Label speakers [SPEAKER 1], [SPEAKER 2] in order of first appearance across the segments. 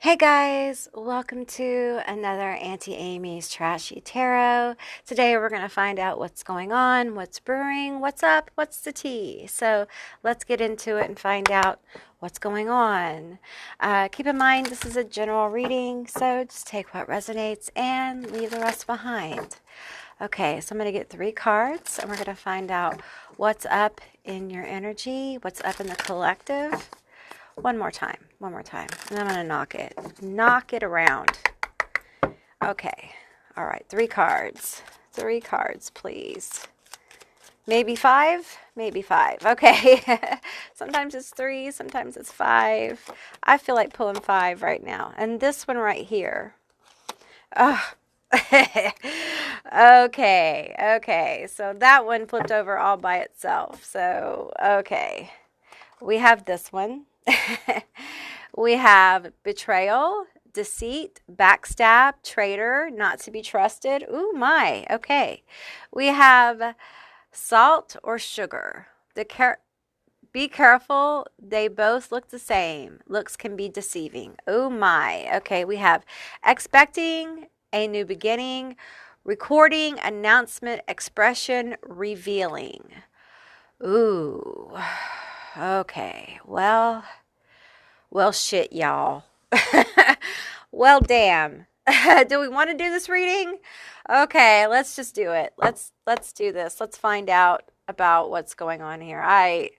[SPEAKER 1] Hey guys, welcome to another Auntie Amy's Trashy Tarot. Today we're going to find out what's going on, what's brewing, what's up, what's the tea. So let's get into it and find out what's going on. Keep in mind this is a general reading, so just take what resonates and leave the rest behind. Okay, so I'm going to get 3 cards and we're going to find out what's up in your energy, what's up in the collective. One more time, and I'm going to knock it around. Okay, all right, 3 cards, please. Maybe 5, okay. Sometimes it's 3, sometimes it's 5. I feel like pulling 5 right now. And this one right here. Oh. Okay, so that one flipped over all by itself. So, okay, we have this one. We have betrayal, deceit, backstab, traitor, not to be trusted. Ooh, my. Okay. We have salt or sugar. Be careful. They both look the same. Looks can be deceiving. Oh, my. Okay. We have expecting a new beginning, recording, announcement, expression, revealing. Ooh. Okay. Well, shit, y'all. Well, damn. Do we want to do this reading? Okay, let's just do it. Let's do this. Let's find out about what's going on here. I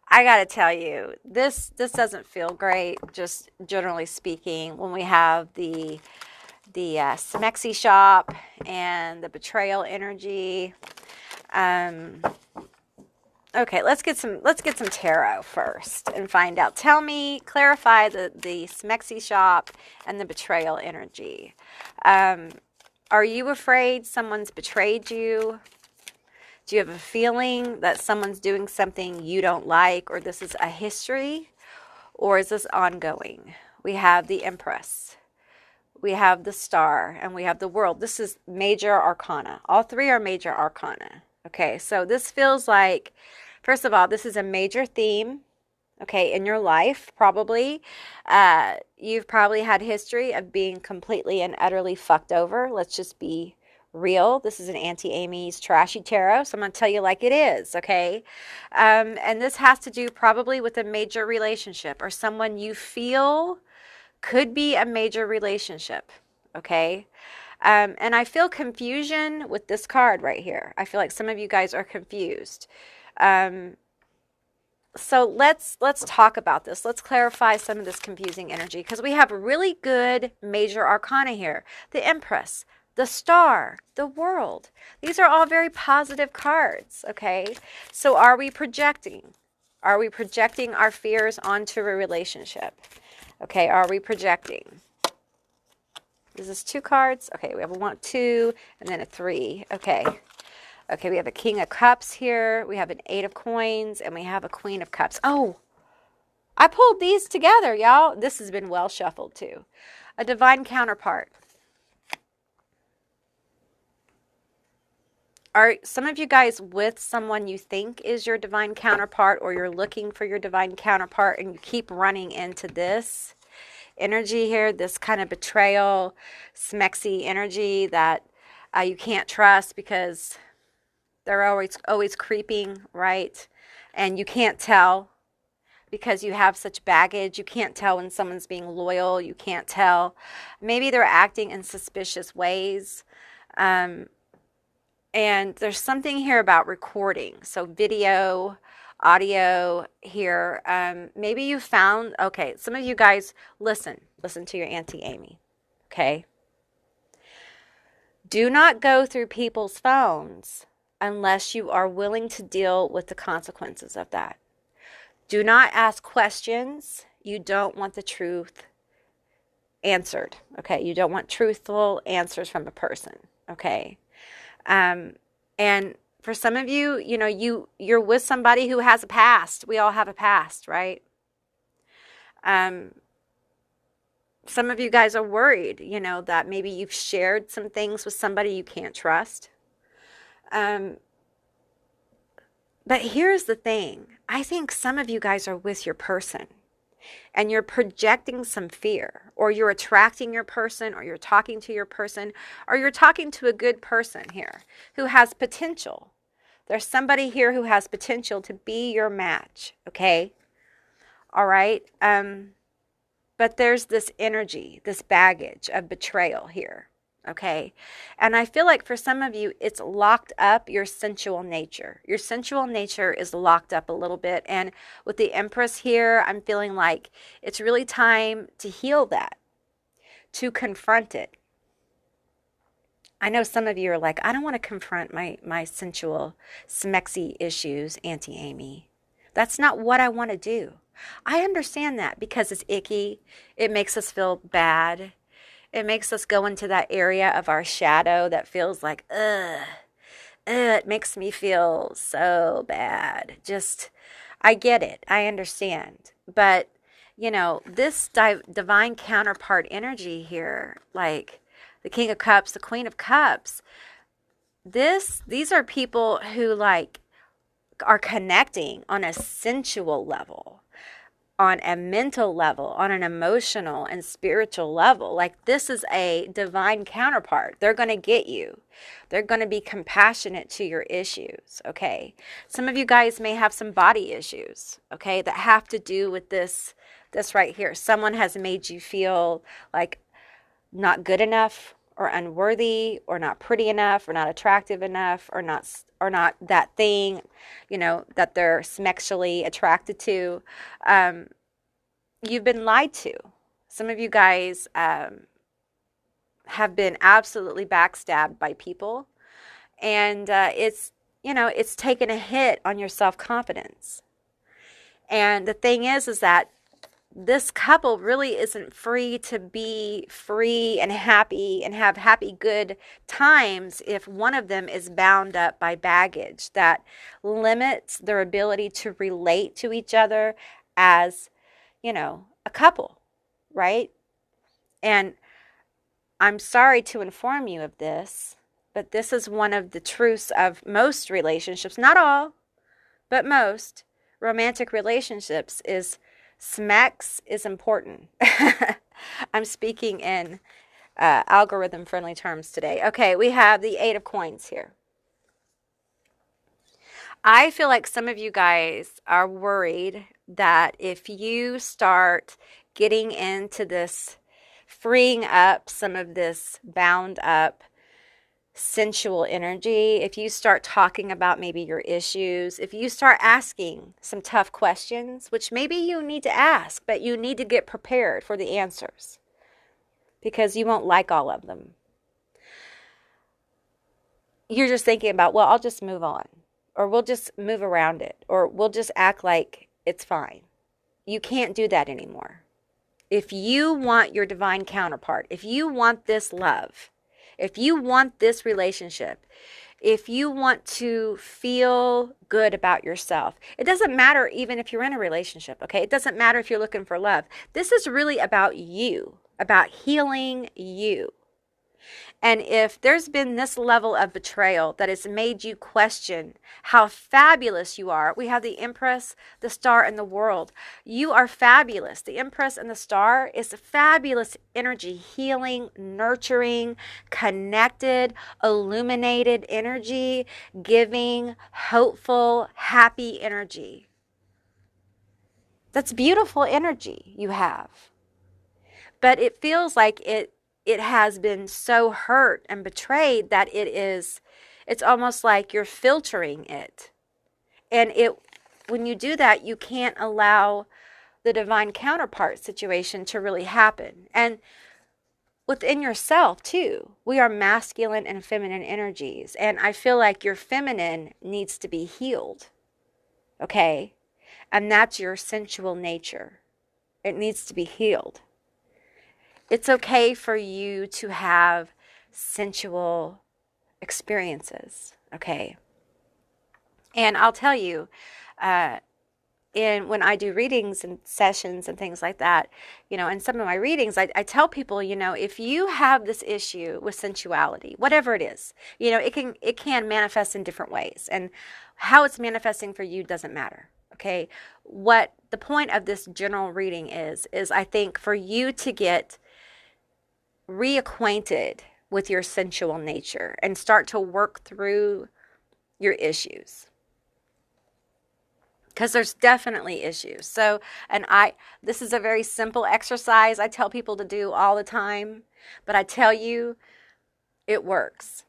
[SPEAKER 1] got to tell you, this doesn't feel great, just generally speaking, when we have the smexy shop and the betrayal energy. Okay, let's get some tarot first and find out. Tell me, clarify the smexy shop and the betrayal energy. Are you afraid someone's betrayed you? Do you have a feeling that someone's doing something you don't like, or this is a history, or is this ongoing? We have the Empress, we have the Star, and we have the World. This is major arcana. All 3 are major arcana. Okay, so this feels like, first of all, this is a major theme, okay, in your life, probably. You've probably had history of being completely and utterly fucked over. Let's just be real. This is an Auntie Amy's Trashy Tarot, so I'm going to tell you like it is, okay? And this has to do probably with a major relationship or someone you feel could be a major relationship, okay? And I feel confusion with this card right here. I feel like some of you guys are confused. So let's talk about this. Let's clarify some of this confusing energy, because we have really good major arcana here. The Empress, the Star, the World. These are all very positive cards, okay? So are we projecting? Are we projecting our fears onto a relationship? Okay, are we projecting? Is this 2 cards? Okay, we have a 1, 2, and then a 3. Okay. Okay, we have a King of Cups here. We have an 8 of Coins, and we have a Queen of Cups. Oh, I pulled these together, y'all. This has been well shuffled, too. A Divine Counterpart. Are some of you guys with someone you think is your divine counterpart, or you're looking for your divine counterpart, and you keep running into this energy here, this kind of betrayal, smexy energy that you can't trust because they're always creeping, right? And you can't tell because you have such baggage. You can't tell when someone's being loyal. You can't tell. Maybe they're acting in suspicious ways. And there's something here about recording. So video, audio here. Maybe you found, okay, some of you guys, listen to your Auntie Amy, okay? Do not go through people's phones unless you are willing to deal with the consequences of that. Do not ask questions. You don't want the truth answered, okay? You don't want truthful answers from a person, okay? And for some of you, you know, you're with somebody who has a past. We all have a past, right? Some of you guys are worried, you know, that maybe you've shared some things with somebody you can't trust. But here's the thing. I think some of you guys are with your person. and you're projecting some fear, or you're attracting your person, or you're talking to your person, or you're talking to a good person here who has potential. There's somebody here who has potential to be your match, okay? All right? But there's this energy, this baggage of betrayal here, okay? And I feel like for some of you, it's locked up your sensual nature. Your sensual nature is locked up a little bit. And with the Empress here, I'm feeling like it's really time to heal that, to confront it. I know some of you are like, I don't want to confront my sensual, smexy issues, Auntie Amy. That's not what I want to do. I understand that because it's icky. It makes us feel bad. It makes us go into that area of our shadow that feels like, ugh. It makes me feel so bad. Just, I get it. I understand. But, you know, this divine counterpart energy here, like the King of Cups, the Queen of Cups, these are people who like are connecting on a sensual level, on a mental level, on an emotional and spiritual level. Like this is a divine counterpart. They're going to get you. They're going to be compassionate to your issues, okay? Some of you guys may have some body issues, okay, that have to do with this right here. Someone has made you feel like not good enough, or unworthy, or not pretty enough, or not attractive enough, or not that thing, you know, that they're sexually attracted to. You've been lied to. Some of you guys have been absolutely backstabbed by people, and it's, you know, it's taken a hit on your self-confidence. And the thing is that this couple really isn't free to be free and happy and have happy, good times if one of them is bound up by baggage that limits their ability to relate to each other as, you know, a couple, right? And I'm sorry to inform you of this, but this is one of the truths of most relationships, not all, but most romantic relationships is Smex is important. I'm speaking in algorithm-friendly terms today. Okay, we have the 8 of Coins here. I feel like some of you guys are worried that if you start getting into this, freeing up some of this bound up sensual energy, if you start talking about maybe your issues, if you start asking some tough questions, which maybe you need to ask, but you need to get prepared for the answers because you won't like all of them. You're just thinking about, well, I'll just move on, or we'll just move around it, or we'll just act like it's fine. You can't do that anymore. If you want your divine counterpart, if you want this love, if you want this relationship, if you want to feel good about yourself, it doesn't matter even if you're in a relationship, okay? It doesn't matter if you're looking for love. This is really about you, about healing you. And if there's been this level of betrayal that has made you question how fabulous you are, we have the Empress, the Star, and the World. You are fabulous. The Empress and the Star is a fabulous energy, healing, nurturing, connected, illuminated energy, giving, hopeful, happy energy. That's beautiful energy you have. But it feels like it has been so hurt and betrayed that it's almost like you're filtering it. And when you do that, you can't allow the divine counterpart situation to really happen. And within yourself too, we are masculine and feminine energies. And I feel like your feminine needs to be healed. Okay? And that's your sensual nature. It needs to be healed. It's okay for you to have sensual experiences, okay? And I'll tell you, when I do readings and sessions and things like that, you know, in some of my readings, I tell people, you know, if you have this issue with sensuality, whatever it is, you know, it can manifest in different ways. And how it's manifesting for you doesn't matter, okay? What the point of this general reading is I think for you to get reacquainted with your sensual nature and start to work through your issues. Because there's definitely issues. So, and this is a very simple exercise I tell people to do all the time, but I tell you, it works.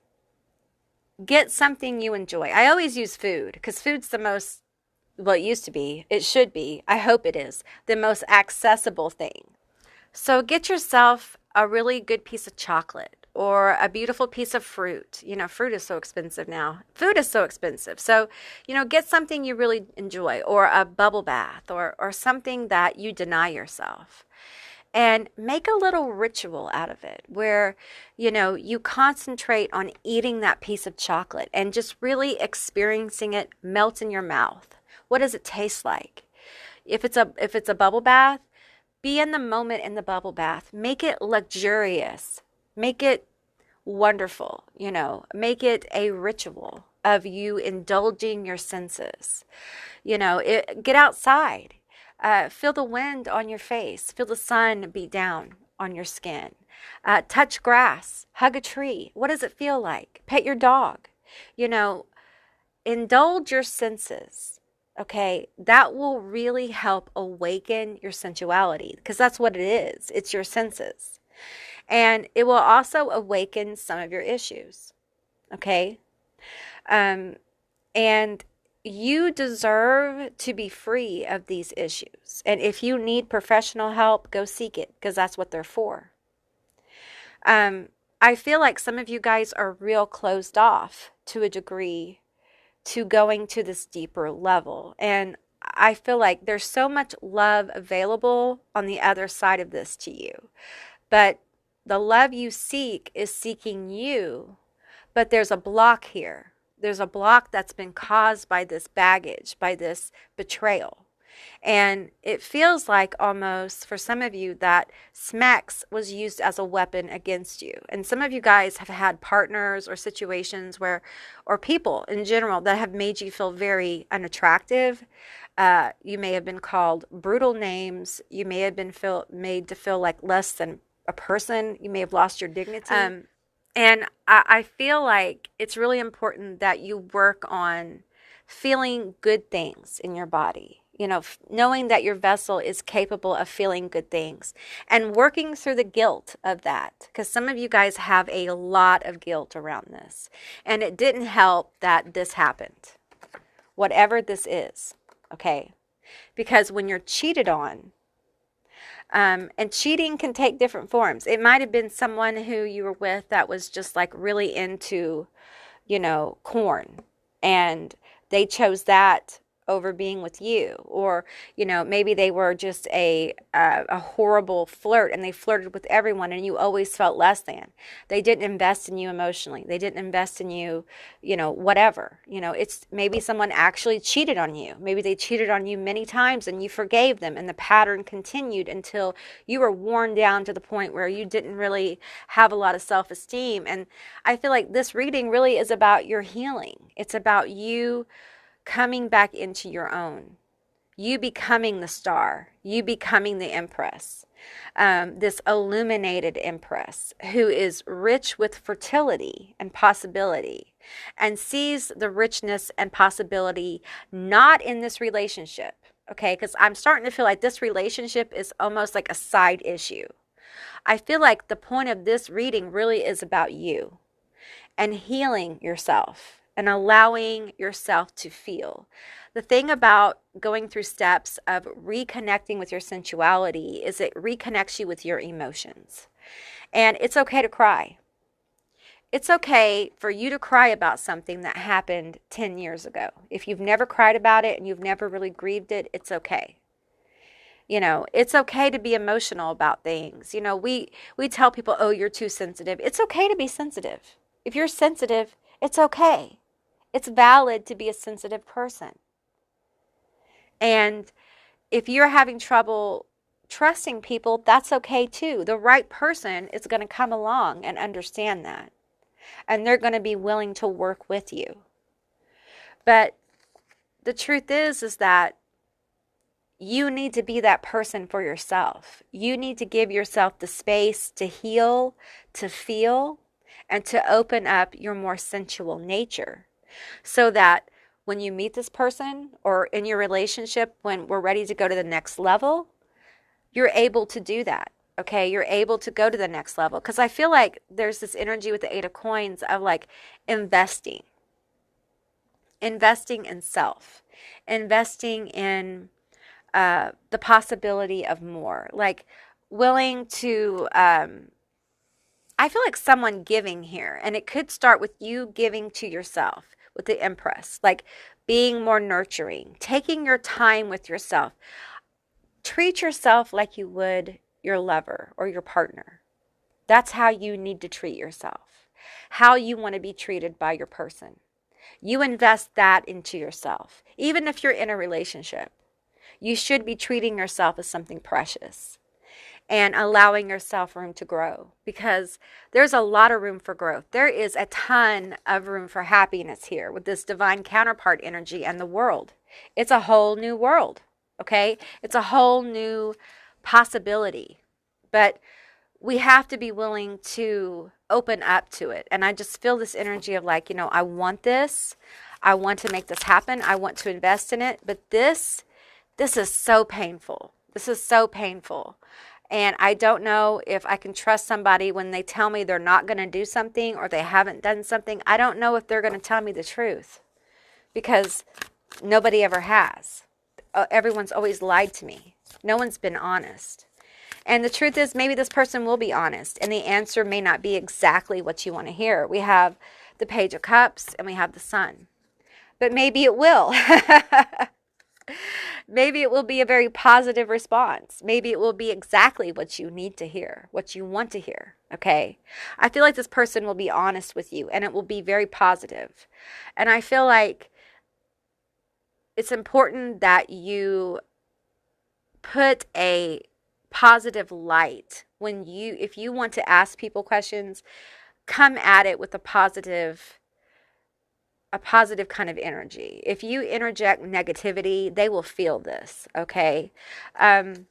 [SPEAKER 1] Get something you enjoy. I always use food because food's the most, well, it used to be, it should be, I hope it is, the most accessible thing. So get yourself a really good piece of chocolate or a beautiful piece of fruit. You know, fruit is so expensive now. Food is so expensive. So, you know, get something you really enjoy, or a bubble bath, or something that you deny yourself. And make a little ritual out of it where, you know, you concentrate on eating that piece of chocolate and just really experiencing it melt in your mouth. What does it taste like? If it's a bubble bath, be in the moment in the bubble bath. Make it luxurious. Make it wonderful, you know. Make it a ritual of you indulging your senses. You know, get outside. Feel the wind on your face. Feel the sun beat down on your skin. Touch grass. Hug a tree. What does it feel like? Pet your dog. You know, indulge your senses. Okay, that will really help awaken your sensuality, because that's what it is. It's your senses. And it will also awaken some of your issues. Okay? And you deserve to be free of these issues. And if you need professional help, go seek it, because that's what they're for. I feel like some of you guys are real closed off to a degree to going to this deeper level. And I feel like there's so much love available on the other side of this to you. But the love you seek is seeking you. But there's a block here. There's a block that's been caused by this baggage, by this betrayal. And it feels like almost for some of you that sex was used as a weapon against you. And some of you guys have had partners or situations where, or people in general that have made you feel very unattractive. You may have been called brutal names. You may have been made to feel like less than a person. You may have lost your dignity. And I feel like it's really important that you work on feeling good things in your body. You know, knowing that your vessel is capable of feeling good things and working through the guilt of that. Because some of you guys have a lot of guilt around this. And it didn't help that this happened. Whatever this is, okay? Because when you're cheated on, and cheating can take different forms. It might have been someone who you were with that was just like really into, you know, corn. And they chose that over being with you. Or, you know, maybe they were just a horrible flirt and they flirted with everyone and you always felt less than. They didn't invest in you emotionally. They didn't invest in you, you know, whatever. You know, it's maybe someone actually cheated on you. Maybe they cheated on you many times and you forgave them and the pattern continued until you were worn down to the point where you didn't really have a lot of self-esteem. And I feel like this reading really is about your healing. It's about you coming back into your own, you becoming the star, you becoming the empress, this illuminated empress who is rich with fertility and possibility and sees the richness and possibility not in this relationship, okay? Because I'm starting to feel like this relationship is almost like a side issue. I feel like the point of this reading really is about you and healing yourself and allowing yourself to feel. The thing about going through steps of reconnecting with your sensuality is it reconnects you with your emotions. And it's okay to cry. It's okay for you to cry about something that happened 10 years ago. If you've never cried about it and you've never really grieved it, it's okay. You know, it's okay to be emotional about things. You know, we tell people, oh, you're too sensitive. It's okay to be sensitive. If you're sensitive, it's okay. It's valid to be a sensitive person. And if you're having trouble trusting people, that's okay too. The right person is going to come along and understand that. And they're going to be willing to work with you. But the truth is that you need to be that person for yourself. You need to give yourself the space to heal, to feel, and to open up your more sensual nature so that when you meet this person or in your relationship, when we're ready to go to the next level, you're able to do that. Okay, you're able to go to the next level. Because I feel like there's this energy with the Eight of Coins of like investing in self, investing in the possibility of more, like willing to, I feel like someone giving here, and it could start with you giving to yourself with the Empress, like being more nurturing, taking your time with yourself. Treat yourself like you would your lover or your partner. That's how you need to treat yourself, how you want to be treated by your person. You invest that into yourself. Even if you're in a relationship, you should be treating yourself as something precious and allowing yourself room to grow, because there's a lot of room for growth. There is a ton of room for happiness here with this divine counterpart energy and the world. It's a whole new world, okay? It's a whole new possibility, but we have to be willing to open up to it. And I just feel this energy of like, you know, I want this. I want to make this happen. I want to invest in it. But this is so painful. This is so painful. And I don't know if I can trust somebody when they tell me they're not going to do something or they haven't done something. I don't know if they're going to tell me the truth, because nobody ever has. Everyone's always lied to me. No one's been honest. And the truth is, maybe this person will be honest, and the answer may not be exactly what you want to hear. We have the Page of Cups and we have the Sun. But maybe it will. Maybe it will be a very positive response. Maybe it will be exactly what you need to hear, what you want to hear, okay? I feel like this person will be honest with you, and it will be very positive. And I feel like it's important that you put a positive light when if you want to ask people questions, come at it with a positive kind of energy. If you interject negativity, they will feel this, okay? And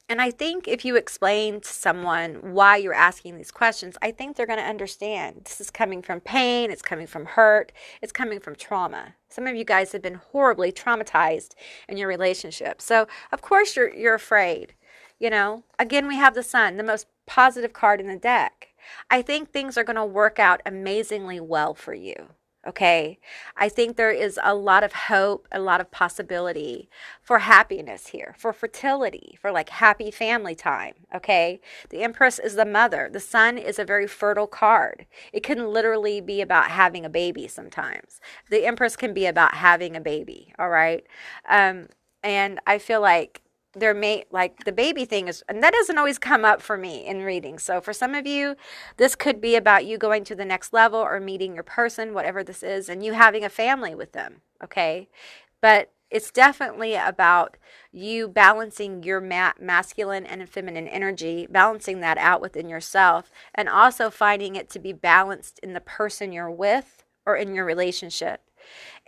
[SPEAKER 1] I think if you explain to someone why you're asking these questions, I think they're going to understand. This is coming from pain, it's coming from hurt, it's coming from trauma. Some of you guys have been horribly traumatized in your relationship. So, of course, you're afraid. You know, again, we have the Sun, the most positive card in the deck. I think things are going to work out amazingly well for you. Okay, I think there is a lot of hope, a lot of possibility for happiness here, for fertility, for like happy family time. Okay, the Empress is the mother. The Sun is a very fertile card. It can literally be about having a baby sometimes. The Empress can be about having a baby. All right, and I feel like there may, like the baby thing is, and that doesn't always come up for me in reading. So for some of you, this could be about you going to the next level or meeting your person, whatever this is, and you having a family with them, okay? But it's definitely about you balancing your masculine and feminine energy, balancing that out within yourself, and also finding it to be balanced in the person you're with or in your relationship.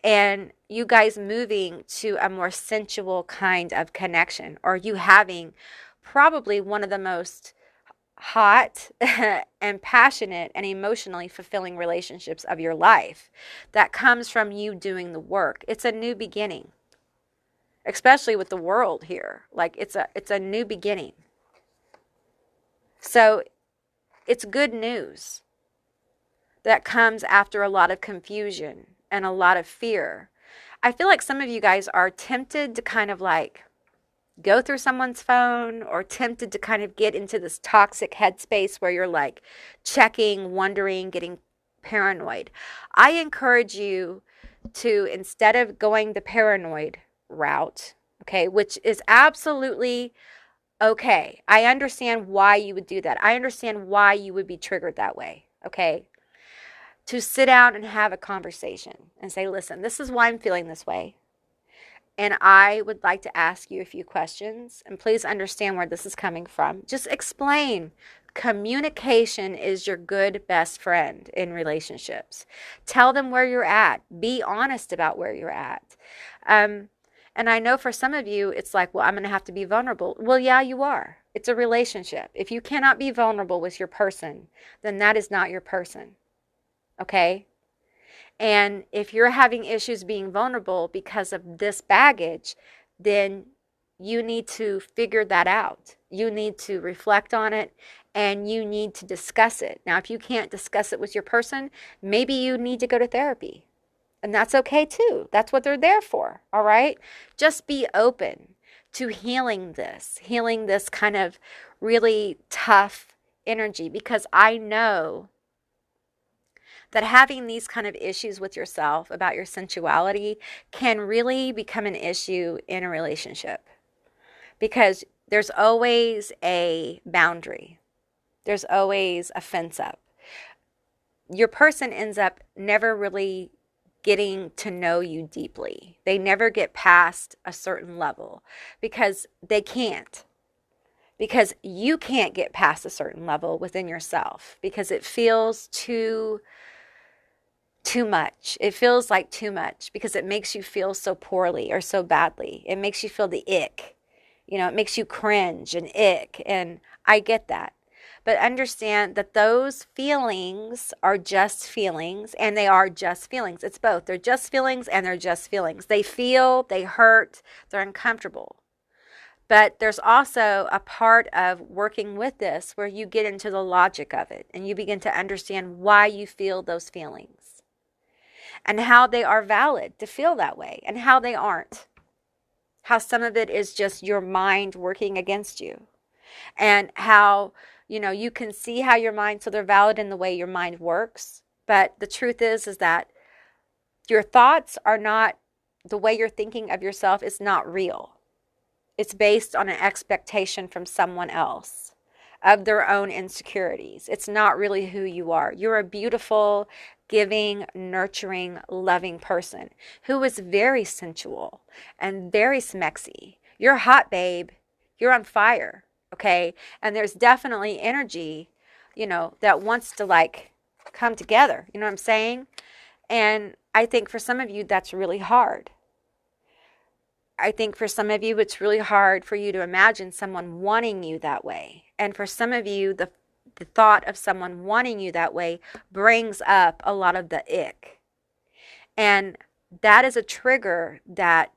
[SPEAKER 1] And you guys moving to a more sensual kind of connection, or you having probably one of the most hot and passionate and emotionally fulfilling relationships of your life that comes from you doing the work. It's a new beginning, especially with the world here. Like it's a new beginning. So it's good news that comes after a lot of confusion and a lot of fear. I feel like some of you guys are tempted to kind of like go through someone's phone, or tempted to kind of get into this toxic headspace where you're like checking, wondering, getting paranoid. I encourage you to, instead of going the paranoid route, okay, which is absolutely okay. I understand why you would do that. I understand why you would be triggered that way, okay? To sit down and have a conversation and say, listen, this is why I'm feeling this way. And I would like to ask you a few questions. And please understand where this is coming from. Just explain. Communication is your good best friend in relationships. Tell them where you're at. Be honest about where you're at. And I know for some of you, it's like, well, I'm going to have to be vulnerable. Well, yeah, you are. It's a relationship. If you cannot be vulnerable with your person, then that is not your person. Okay? And if you're having issues being vulnerable because of this baggage, then you need to figure that out. You need to reflect on it and you need to discuss it. Now, if you can't discuss it with your person, maybe you need to go to therapy. And that's okay too. That's what they're there for. All right? Just be open to healing this kind of really tough energy, because I know that having these kind of issues with yourself about your sensuality can really become an issue in a relationship, because there's always a boundary. There's always a fence up. Your person ends up never really getting to know you deeply. They never get past a certain level because they can't. Because you can't get past a certain level within yourself because it feels too much. It feels like too much because it makes you feel so poorly or so badly. It makes you feel the ick. You know, it makes you cringe and ick. And I get that. But understand that those feelings are just feelings, and they are just feelings. It's both. They're just feelings and they're just feelings. They feel, they hurt, they're uncomfortable. But there's also a part of working with this where you get into the logic of it and you begin to understand why you feel those feelings and how they are valid to feel that way and how they aren't. How some of it is just your mind working against you, and how, you know, you can see how your mind, so they're valid in the way your mind works. But the truth is that your thoughts are not, the way you're thinking of yourself is not real. It's based on an expectation from someone else of their own insecurities. It's not really who you are. You're a beautiful, giving, nurturing, loving person who is very sensual and very smexy. You're hot, babe. You're on fire, okay? And there's definitely energy, you know, that wants to like come together. You know what I'm saying? And I think for some of you, that's really hard. I think for some of you, it's really hard for you to imagine someone wanting you that way. And for some of you, the thought of someone wanting you that way brings up a lot of the ick. And that is a trigger that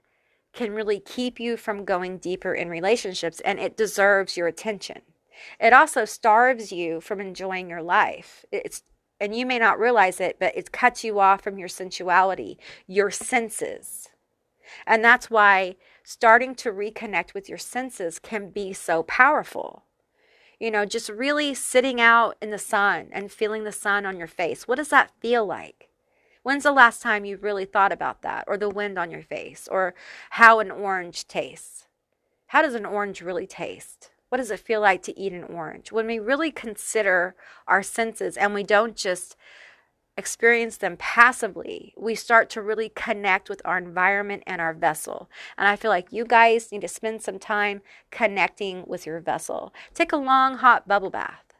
[SPEAKER 1] can really keep you from going deeper in relationships, and it deserves your attention. It also starves you from enjoying your life. And you may not realize it, but it cuts you off from your sensuality, your senses. And that's why starting to reconnect with your senses can be so powerful. You know, just really sitting out in the sun and feeling the sun on your face. What does that feel like? When's the last time you really thought about that? Or the wind on your face? Or how an orange tastes? How does an orange really taste? What does it feel like to eat an orange? When we really consider our senses and we don't just experience them passively, we start to really connect with our environment and our vessel. And I feel like you guys need to spend some time connecting with your vessel. Take a long, hot bubble bath.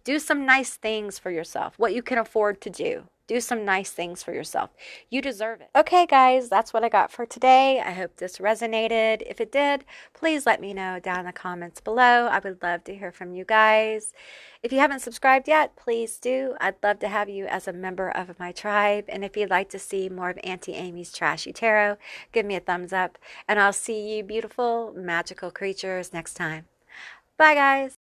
[SPEAKER 1] Do some nice things for yourself, what you can afford to do. Do some nice things for yourself. You deserve it. Okay, guys, that's what I got for today. I hope this resonated. If it did, please let me know down in the comments below. I would love to hear from you guys. If you haven't subscribed yet, please do. I'd love to have you as a member of my tribe. And if you'd like to see more of Auntie Amy's Trashy Tarot, give me a thumbs up. And I'll see you beautiful, magical creatures next time. Bye, guys.